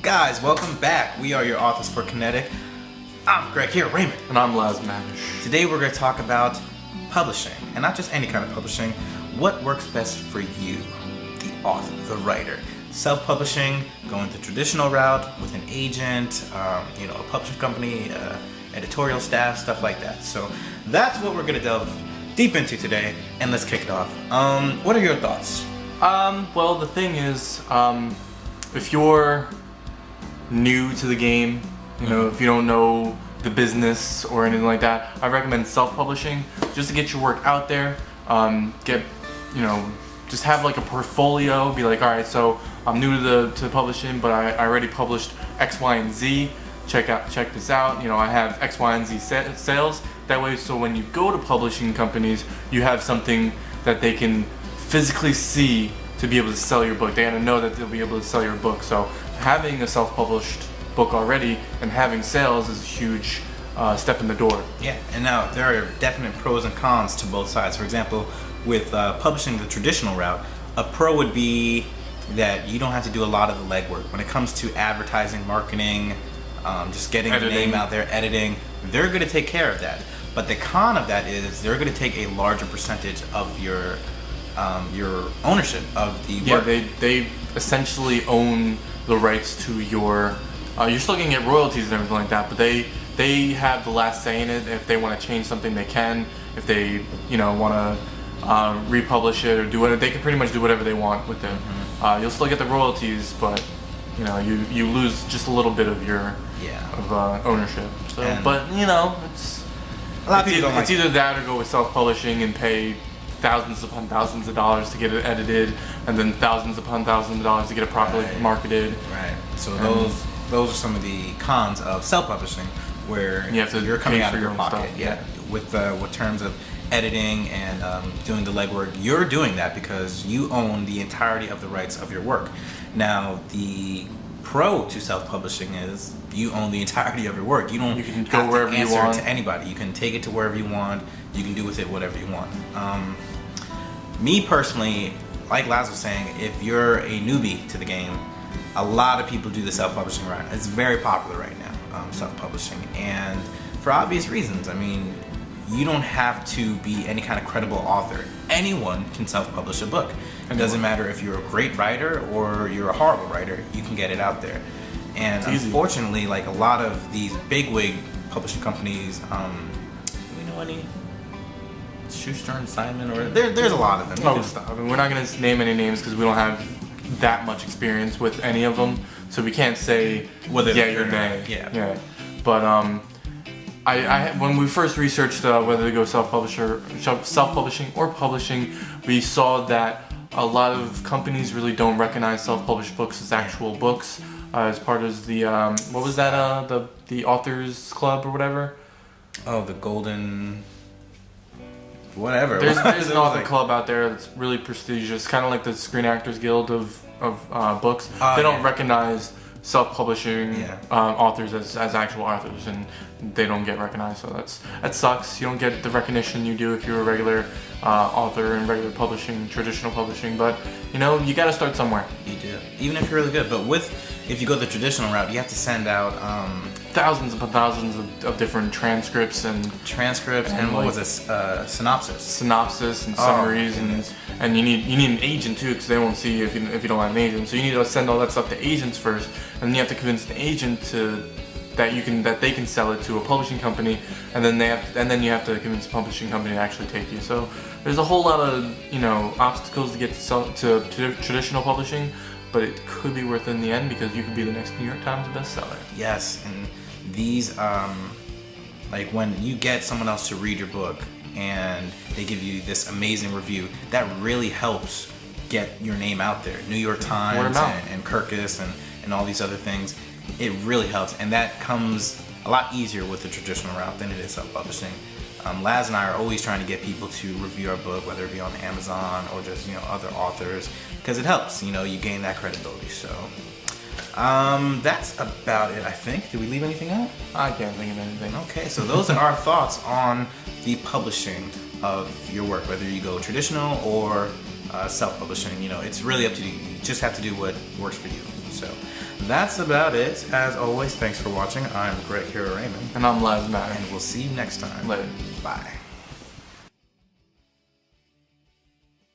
Guys, welcome back. We are your authors for Kinetic. I'm Greg here, Raymond. And I'm Laz Manish. Today we're going to talk about publishing, and not just any kind of publishing. What works best for you, the author, the writer? Self-publishing, going the traditional route with an agent, a publishing company, editorial staff, stuff like that. So that's what we're going to delve deep into today, and let's kick it off. What are your thoughts? Well, the thing is, if you're new to the game, if you don't know the business or anything like that, I recommend self-publishing just to get your work out there. Just have like a portfolio. Be like, all right, so I'm new to publishing, but I already published X, Y, and Z. Check this out. I have X, Y, and Z sales. That way, so when you go to publishing companies, you have something that they can physically see to be able to sell your book. They gotta know that they'll be able to sell your book. So having a self-published book already and having sales is a huge step in the door. Yeah, and now there are definite pros and cons to both sides. For example, with publishing the traditional route, a pro would be that you don't have to do a lot of the legwork. When it comes to advertising, marketing, just getting the name out there, editing, they're gonna take care of that. But the con of that is they're gonna take a larger percentage of your ownership of the work. Yeah, they essentially own the rights to your. You're still gonna get royalties and everything like that, but they have the last say in it. If they want to change something, they can. If they want to republish it or do it, they can pretty much do whatever they want with it. Mm-hmm. You'll still get the royalties, but you lose just a little bit of your ownership. So, but it's a lot of people it's either that or go with self-publishing and pay thousands upon thousands of dollars to get it edited, and then thousands upon thousands of dollars to get it properly marketed. Right. So those are some of the cons of self-publishing, where you're coming out of your pocket. Yeah. With terms of editing and doing the legwork, you're doing that because you own the entirety of the rights of your work. Now, the pro to self-publishing is you own the entirety of your work. You can go wherever you want. To anybody. You can take it to wherever you want. You can do with it whatever you want. Me personally, like Laz was saying, if you're a newbie to the game, a lot of people do the self-publishing route. It's very popular right now, self-publishing, and for obvious reasons. I mean, you don't have to be any kind of credible author. Anyone can self-publish a book. It doesn't matter if you're a great writer or you're a horrible writer. You can get it out there. And unfortunately, like a lot of these bigwig publishing companies, do we know any? Schuster and Simon, or there's a lot of them. Oh, stop. I mean, we're not going to name any names because we don't have that much experience with any of them, so we can't say whether you're nay. Yeah. But I when we first researched whether to go self-publishing or publishing, we saw that a lot of companies really don't recognize self-published books as actual books, as part of the what was that the Authors Club or whatever. Oh, the Golden. Whatever. There's an author club out there that's really prestigious, kind of like the Screen Actors Guild of books. They don't recognize self-publishing authors as actual authors, and they don't get recognized. So that sucks. You don't get the recognition you do if you're a regular author in regular publishing, traditional publishing. But you got to start somewhere. You do, even if you're really good. But if you go the traditional route, you have to send out thousands upon thousands of different transcripts and what was it? Synopsis and summaries, and you need an agent too, because they won't see you if you don't have an agent. So you need to send all that stuff to agents first, and then you have to convince the agent that they can sell it to a publishing company, and then you have to convince the publishing company to actually take you. So there's a whole lot of obstacles to get to traditional publishing. But it could be worth it in the end, because you could be the next New York Times bestseller. Yes, and these, like when you get someone else to read your book and they give you this amazing review, that really helps get your name out there. New York Times and Kirkus and all these other things. It really helps, and that comes a lot easier with the traditional route than it is self-publishing. Laz and I are always trying to get people to review our book, whether it be on Amazon or just other authors, because it helps. You gain that credibility. So that's about it, I think. Did we leave anything out? I can't think of anything. Okay, so those are our thoughts on the publishing of your work, whether you go traditional or self-publishing. It's really up to you. You just have to do what works for you. So that's about it. As always, thanks for watching. I'm Greg Hero Raymond. And I'm Laz Mack. And we'll see you next time. Later. Bye.